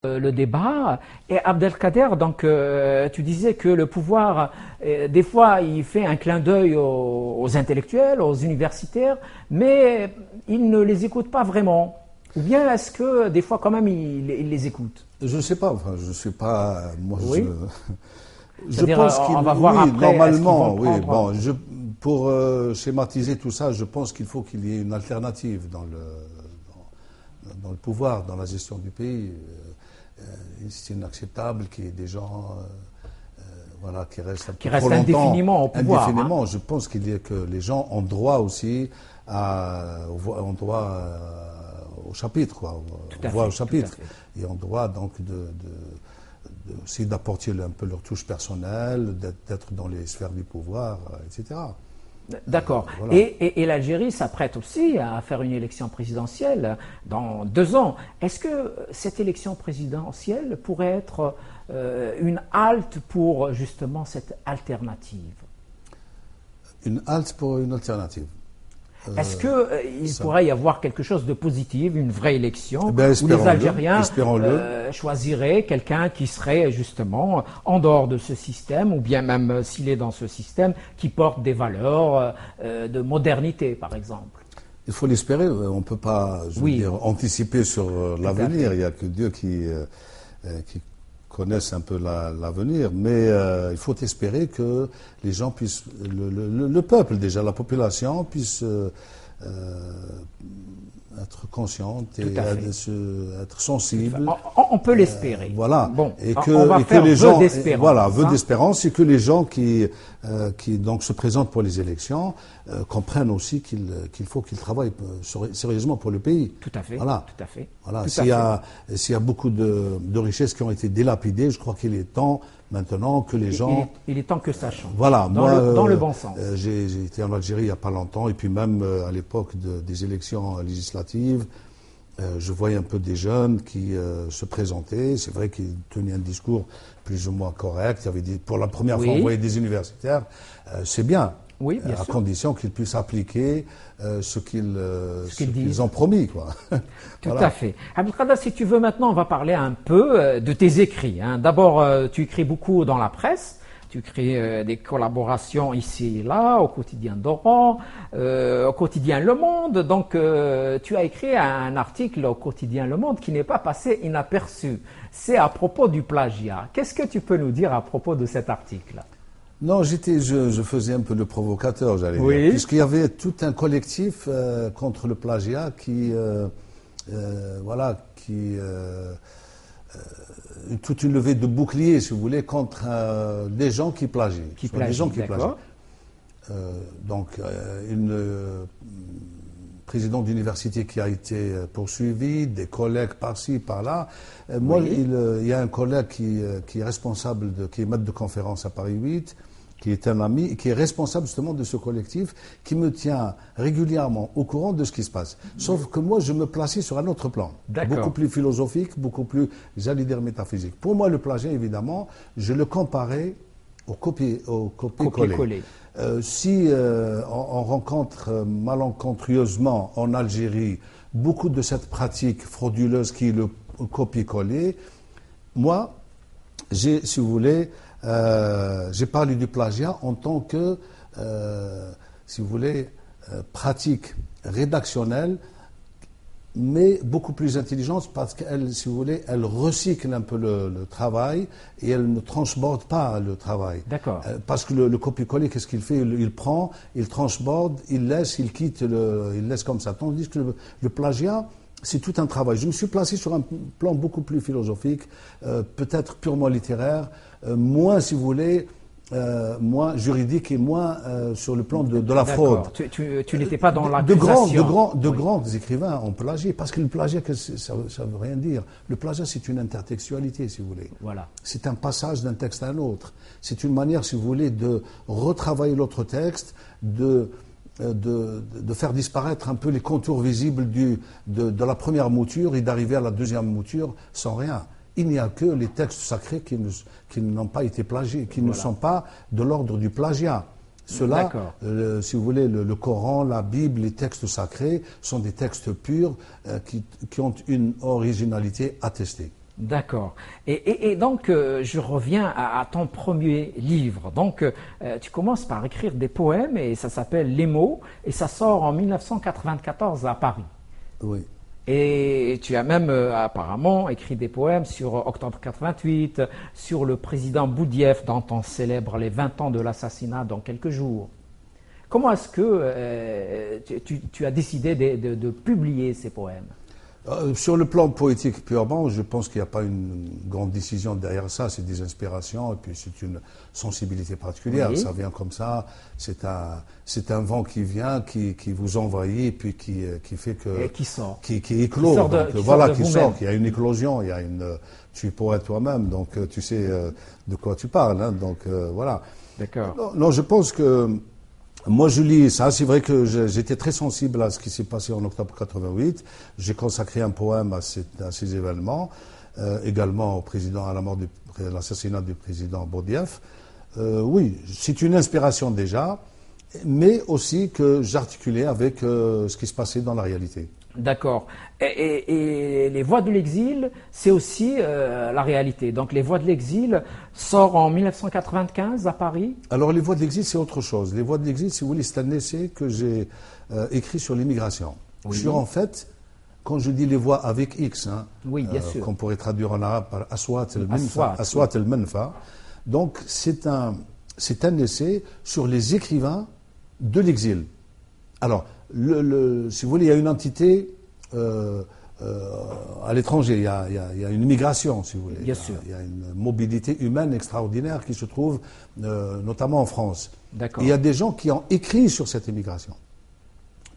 Le débat. Et Abdelkader, donc tu disais que le pouvoir, des fois, il fait un clin d'œil aux intellectuels, aux universitaires, mais il ne les écoute pas vraiment. Ou bien est-ce que des fois, quand même, il les écoute? Je ne sais pas, enfin, je ne suis pas. Moi, Oui. je C'est-à-dire, pense qu'il. on va voir Oui, après, est-ce qu'ils normalement, vont oui. prendre. Bon, pour schématiser tout ça, je pense qu'il faut qu'il y ait une alternative dans le pouvoir, dans la gestion du pays. C'est inacceptable qu'il y ait des gens voilà, qui restent un Qui peu trop reste longtemps indéfiniment au pouvoir. indéfiniment. Je pense que les gens ont droit aussi ont droit au chapitre, quoi, Tout on à voit au fait, tout à chapitre. fait. Et ont droit donc aussi d'apporter un peu leur touche personnelle, d'être dans les sphères du pouvoir, etc. D'accord. Voilà. Et l'Algérie s'apprête aussi à faire une élection présidentielle dans 2 ans. Est-ce que cette élection présidentielle pourrait être une halte pour justement cette alternative? Une halte pour une alternative. Est-ce qu'il pourrait y avoir quelque chose de positif, une vraie élection, Ben, où les Algériens espérons-le. choisiraient quelqu'un qui serait justement en dehors de ce système, ou bien même s'il est dans ce système, qui porte des valeurs de modernité, par exemple? Il faut l'espérer. On ne peut pas anticiper sur l'avenir. Il n'y a que Dieu qui connaissent un peu l'avenir, mais il faut espérer que les gens puissent, le peuple déjà, la population puisse être consciente et être sensible. On peut l'espérer. Voilà. Bon, et on va faire les vœu gens, d'espérance. voilà, vœu d'espérance, et que les gens qui donc se présentent pour les élections comprennent aussi qu'il faut qu'ils travaillent sérieusement pour le pays. Tout à fait. Voilà. Tout à fait. Voilà. Tout S'il y a beaucoup de richesses qui ont été dilapidées, je crois qu'il est temps maintenant que les gens. Il est temps que ça change. Voilà. Dans le bon sens. J'ai été en Algérie il n'y a pas longtemps, et puis même à l'époque des élections législatives, je voyais un peu des jeunes qui se présentaient. C'est vrai qu'ils tenaient un discours plus ou moins correct. Il y avait pour la première fois, on voyait des universitaires. C'est bien. Oui, bien à sûr. condition qu'ils puissent appliquer ce qu'ils ont promis, quoi. Tout à fait. Abdelkader, si tu veux maintenant, on va parler un peu de tes écrits. D'abord, tu écris beaucoup dans la presse. Tu écris des collaborations ici et là, au quotidien d'Oran, au quotidien Le Monde. Donc, tu as écrit un article au quotidien Le Monde qui n'est pas passé inaperçu. C'est à propos du plagiat. Qu'est-ce que tu peux nous dire à propos de cet article? Non, je faisais un peu le provocateur, j'allais dire, puisqu'il y avait tout un collectif contre le plagiat toute une levée de boucliers, si vous voulez, contre des gens qui plagient. Des gens qui plagient. Une président d'université qui a été poursuivi, des collègues par-ci, par-là. Moi, il y a un collègue qui est responsable, qui est maître de conférence à Paris 8, qui est un ami, qui est responsable justement de ce collectif, qui me tient régulièrement au courant de ce qui se passe. Sauf que moi, je me plaçais sur un autre plan, beaucoup plus philosophique, beaucoup plus, j'allais dire, métaphysique. Pour moi, le plagiat, évidemment, je le comparais au copier-coller. Si on rencontre malencontreusement en Algérie beaucoup de cette pratique frauduleuse qui est le copier-coller, moi, si vous voulez, j'ai parlé du plagiat en tant que, si vous voulez, pratique rédactionnelle, mais beaucoup plus intelligente parce qu'elle, si vous voulez, elle recycle un peu le travail et elle ne transborde pas le travail. D'accord. Parce que le copier-coller, qu'est-ce qu'il fait? Il prend, il transborde, il laisse, il quitte, il laisse comme ça. Tandis que le plagiat, c'est tout un travail. Je me suis placé sur un plan beaucoup plus philosophique, peut-être purement littéraire, moins, si vous voulez, moins juridique et moins sur le plan de la fraude. Tu n'étais pas dans l'accusation. De grands écrivains ont plagié, parce que le plagiat, ça ne veut rien dire. Le plagiat, c'est une intertextualité, si vous voulez. Voilà. C'est un passage d'un texte à un autre. C'est une manière, si vous voulez, de retravailler l'autre texte, de faire disparaître un peu les contours visibles de la première mouture et d'arriver à la deuxième mouture sans rien. Il n'y a que les textes sacrés qui n'ont pas été plagiés, qui ne sont pas de l'ordre du plagiat. Cela, si vous voulez, le Coran, la Bible, les textes sacrés sont des textes purs qui ont une originalité attestée. D'accord. Et donc, je reviens à ton premier livre. Donc, tu commences par écrire des poèmes et ça s'appelle Les mots et ça sort en 1994 à Paris. Oui. Et tu as même apparemment écrit des poèmes sur Octobre 88, sur le président Boudiaf dont on célèbre les 20 ans de l'assassinat dans quelques jours. Comment est-ce que tu as décidé de publier ces poèmes? Sur le plan poétique purement, je pense qu'il n'y a pas une grande décision derrière ça. C'est des inspirations et puis c'est une sensibilité particulière. Oui. Ça vient comme ça. C'est un vent qui vient, qui vous envahit et puis qui fait que... Et qui sort. Qui éclot. Qui sort. Il y a une éclosion. Il y a tu es poète toi-même, donc tu sais de quoi tu parles. Hein, donc voilà. D'accord. Non, je pense que... Moi, je lis ça. C'est vrai que j'étais très sensible à ce qui s'est passé en octobre 88. J'ai consacré un poème à ces événements, également au président, à l'assassinat du président Boudiaf. Oui, c'est une inspiration déjà, mais aussi que j'articulais avec ce qui se passait dans la réalité. D'accord. Et Les Voix de l'exil, c'est aussi la réalité. Donc Les Voix de l'exil sort en 1995 à Paris. Alors Les Voix de l'exil, c'est autre chose. Les Voix de l'exil, si vous voulez, c'est un essai que j'ai écrit sur l'immigration. Oui. Sur en fait, quand je dis les voix avec X, hein, oui, bien sûr. Qu'on pourrait traduire en arabe par Aswat el-Manfa. Donc c'est un essai sur les écrivains de l'exil. Alors, si vous voulez, il y a une entité à l'étranger, il y a une migration, si vous voulez. Bien sûr. Il y a une mobilité humaine extraordinaire qui se trouve notamment en France. D'accord. Il y a des gens qui ont écrit sur cette immigration,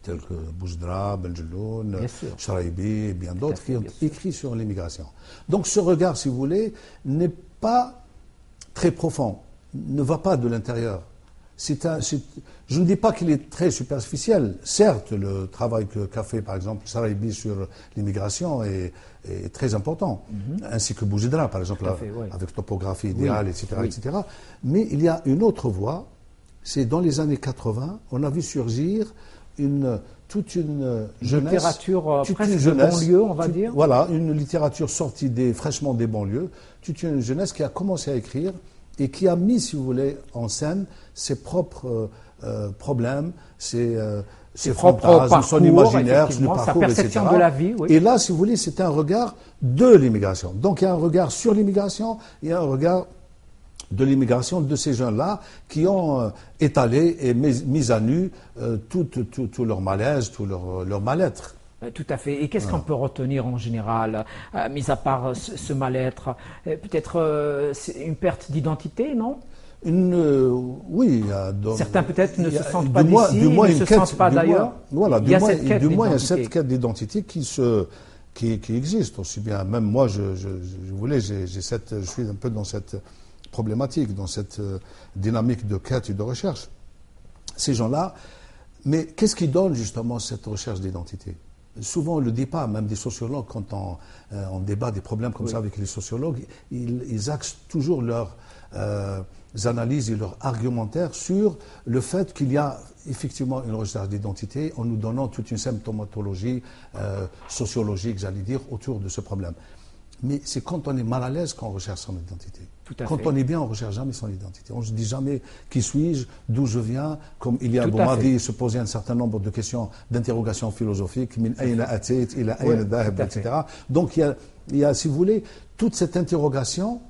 tels que Boujdra, Benjeloun, Charaibi et bien d'autres qui ont écrit sur l'immigration. Donc ce regard, si vous voulez, n'est pas très profond, ne va pas de l'intérieur. Je ne dis pas qu'il est très superficiel. Certes, le travail qu'a fait, par exemple, Charaibi sur l'immigration est très important, ainsi que Boujdra, par exemple, avec topographie idéale, etc., etc. Mais il y a une autre voie, c'est dans les années 80, on a vu surgir toute une jeunesse. Littérature presque de banlieue, on va dire. Voilà, une littérature sortie fraîchement des banlieues, toute une jeunesse qui a commencé à écrire et qui a mis, si vous voulez, en scène ses propres problèmes, ses fantasmes, son imaginaire, son parcours, sa perception de la vie. Oui. Et là, si vous voulez, c'est un regard de l'immigration. Donc il y a un regard sur l'immigration, il y a un regard de l'immigration de ces jeunes-là qui ont étalé et mis à nu tout leur malaise, tout leur mal-être. Tout à fait. Et qu'est-ce qu'on peut retenir en général, mis à part ce mal-être? Peut-être une perte d'identité, non? Oui. Certains peut-être ne se sentent pas d'ici, ne se sentent pas d'ailleurs. Voilà, du moins il y a cette quête d'identité qui existe aussi bien. Même moi, je suis un peu dans cette problématique, dans cette dynamique de quête et de recherche. Ces gens-là, mais qu'est-ce qui donne justement cette recherche d'identité? Souvent, on ne le dit pas, même des sociologues, quand on débat des problèmes comme ça avec les sociologues, ils axent toujours leurs analyses et leurs argumentaires sur le fait qu'il y a effectivement une recherche d'identité en nous donnant toute une symptomatologie sociologique, j'allais dire, autour de ce problème. Mais c'est quand on est mal à l'aise qu'on recherche son identité. Quand on est bien, on ne recherche jamais son identité. On ne se dit jamais qui suis-je, d'où je viens, comme Ilya Boumadi se posait un certain nombre de questions, d'interrogations philosophiques, min ayna atait, ila ayna dhahab, etc. Donc il y a, si vous voulez, toute cette interrogation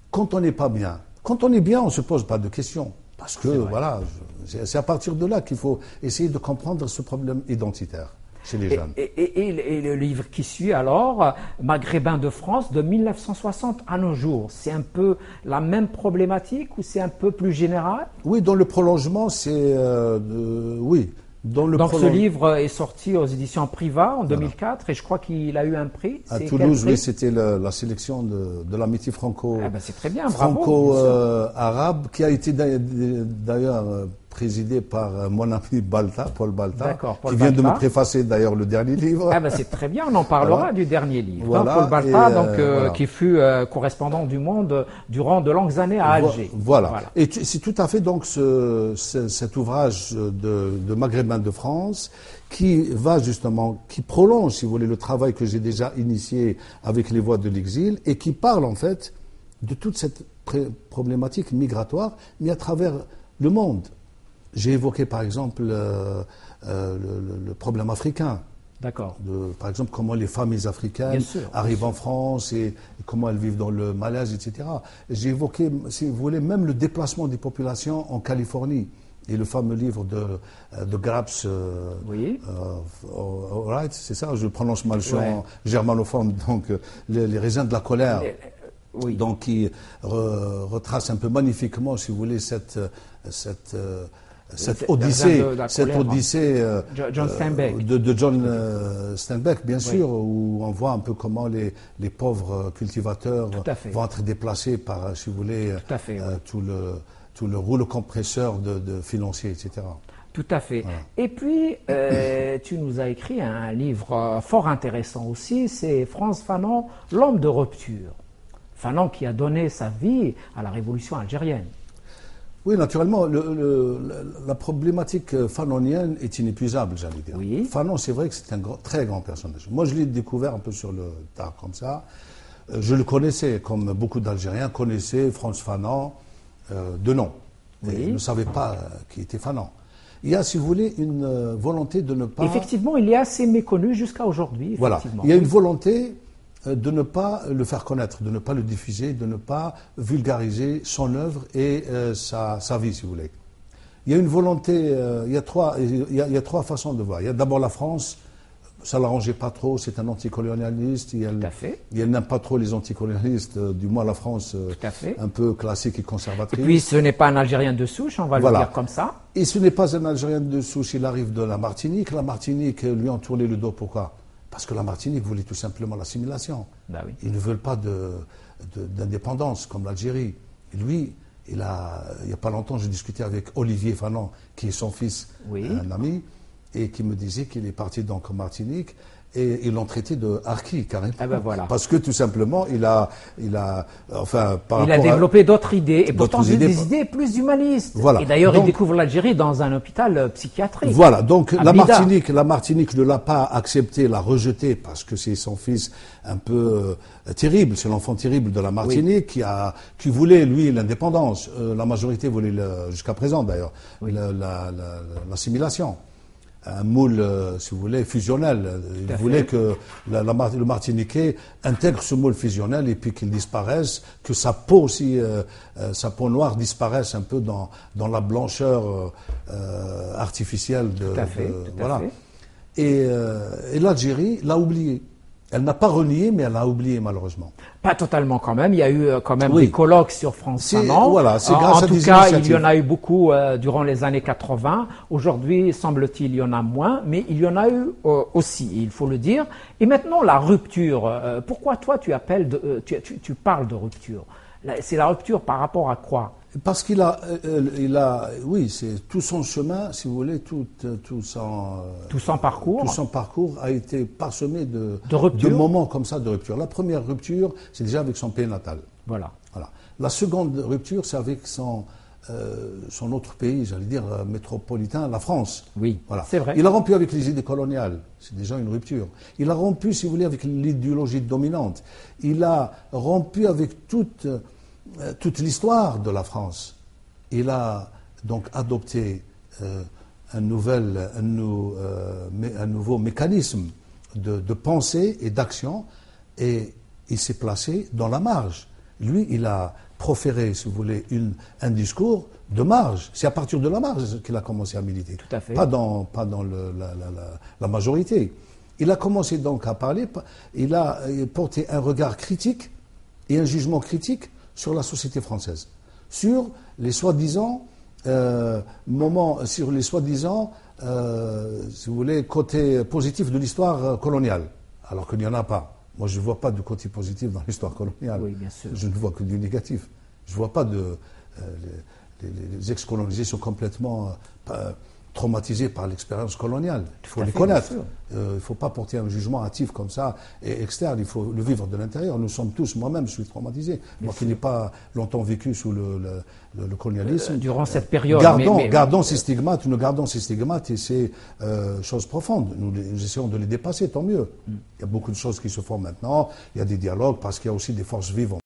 quand on n'est pas bien. Quand on est bien, on ne se pose pas de questions. Parce que, voilà, c'est à partir de là qu'il faut essayer de comprendre ce problème identitaire. Chez les jeunes. Et le livre qui suit alors, Maghrébins de France, de 1960 à nos jours, c'est un peu la même problématique ou c'est un peu plus général? Oui, dans le prolongement, c'est... oui. Donc ce livre est sorti aux éditions Priva en 2004 et je crois qu'il a eu un prix. À Toulouse, oui, c'était la sélection de l'amitié c'est très bien, franco-arabe qui a été d'ailleurs présidé par mon ami Balta, Paul Balta, Paul qui vient de Balta. me préfacer d'ailleurs le dernier livre. Ah ben c'est très bien, on en parlera Voilà. du dernier livre. Voilà, Paul Balta, voilà. qui fut correspondant du Monde durant de longues années à Alger. Voilà. Et c'est tout à fait donc cet ouvrage de Maghrébins de France qui va justement, qui prolonge, si vous voulez, le travail que j'ai déjà initié avec les Voix de l'exil et qui parle en fait de toute cette problématique migratoire, mais à travers le monde. J'ai évoqué par exemple le problème africain. D'accord. Par exemple, comment les familles africaines arrivent en France et comment elles vivent dans le malaise, etc. J'ai évoqué, si vous voulez, même le déplacement des populations en Californie. Et le fameux livre de Grabs, right, c'est ça, je prononce mal, je suis en germanophone, donc les raisins de la colère. Oui. Donc, qui retrace un peu magnifiquement, si vous voulez, cette odyssée, John Steinbeck. de John Steinbeck, bien sûr, où on voit un peu comment les pauvres cultivateurs vont être déplacés par, si vous voulez, tout le rouleau compresseur de financiers, etc. Tout à fait. Voilà. Et puis, tu nous as écrit un livre fort intéressant aussi, c'est Frantz Fanon, L'homme de rupture. Fanon qui a donné sa vie à la révolution algérienne. Oui, naturellement, la problématique fanonienne est inépuisable, j'allais dire. Oui. Fanon, c'est vrai que c'est un très grand personnage. Moi, je l'ai découvert un peu sur le tard, comme ça. Je le connaissais, comme beaucoup d'Algériens connaissaient Frantz Fanon de nom. Oui. Et ils ne savaient pas qui était Fanon. Il y a, si vous voulez, une volonté de ne pas... Effectivement, il est assez méconnu jusqu'à aujourd'hui. Voilà, il y a une volonté de ne pas le faire connaître, de ne pas le diffuser, de ne pas vulgariser son œuvre et sa vie, si vous voulez. Il y a une volonté, il y a trois façons de voir. Il y a d'abord la France, ça ne l'arrangeait pas trop, c'est un anticolonialiste, il n'aime pas trop les anticolonialistes, du moins la France, un peu classique et conservatrice. Et puis ce n'est pas un Algérien de souche, on va le dire comme ça. Et ce n'est pas un Algérien de souche, il arrive de la Martinique. La Martinique lui ont tourné le dos, pourquoi ? Parce que la Martinique voulait tout simplement l'assimilation. Ben oui. Ils ne veulent pas d'indépendance comme l'Algérie. Et lui, il n'y a pas longtemps, j'ai discuté avec Olivier Fanon, qui est son fils, un ami, et qui me disait qu'il est parti donc en Martinique. Et ils l'ont traité de harki, carrément. Ah ben voilà. Parce que tout simplement, il a développé d'autres idées, et pourtant des idées plus humanistes. Voilà. Et d'ailleurs, il découvre l'Algérie dans un hôpital psychiatrique. Voilà, donc la Martinique ne l'a pas accepté, l'a rejeté, parce que c'est son fils un peu terrible, c'est l'enfant terrible de la Martinique qui voulait, lui, l'indépendance. La majorité voulait, jusqu'à présent d'ailleurs, l'assimilation. Un moule, si vous voulez, fusionnel. Il voulait que le Martiniquais intègre ce moule fusionnel et puis qu'il disparaisse, que sa peau aussi, sa peau noire disparaisse un peu dans la blancheur artificielle de... Tout à fait. Et l'Algérie l'a oublié. Elle n'a pas renié, mais elle a oublié malheureusement. Pas totalement quand même. Il y a eu quand même des colloques sur Frantz Fanon. Voilà, c'est grâce en à tout des cas, initiatives. il y en a eu beaucoup durant les années 80. Aujourd'hui, semble-t-il, il y en a moins, mais il y en a eu aussi, il faut le dire. Et maintenant, la rupture. Pourquoi toi, tu parles de rupture? C'est la rupture par rapport à quoi? Parce qu'il oui, c'est tout son chemin, si vous voulez, tout son parcours a été parsemé de moments comme ça de rupture. La première rupture, c'est déjà avec son pays natal. Voilà. La seconde rupture, c'est avec son autre pays, j'allais dire métropolitain, la France. Oui, voilà. C'est vrai. Il a rompu avec les idées coloniales, c'est déjà une rupture. Il a rompu, si vous voulez, avec l'idéologie dominante. Il a rompu avec toute l'histoire de la France. Il a donc adopté un nouveau mécanisme de pensée et d'action, et il s'est placé dans la marge. Lui, il a proféré, si vous voulez, un discours de marge. C'est à partir de la marge qu'il a commencé à militer. Tout à fait. Pas dans la majorité. Il a commencé donc à parler, il a porté un regard critique et un jugement critique sur la société française, sur les soi-disant si vous voulez, côté positif de l'histoire coloniale, alors qu'il n'y en a pas. Moi, je ne vois pas de côté positif dans l'histoire coloniale. Oui, bien sûr. Je ne vois que du négatif. Je ne vois pas les ex-colonisés sont complètement traumatisés par l'expérience coloniale. Il faut les fait, connaître. Il ne faut pas porter un jugement hâtif comme ça et externe. Il faut le vivre de l'intérieur. Nous sommes tous, moi-même, je suis traumatisé. Moi qui n'ai pas longtemps vécu sous le colonialisme. Durant cette période. Gardons ces stigmates, nous gardons ces stigmates et ces choses profondes. Nous essayons de les dépasser, tant mieux. Il y a beaucoup de choses qui se font maintenant. Il y a des dialogues parce qu'il y a aussi des forces vives.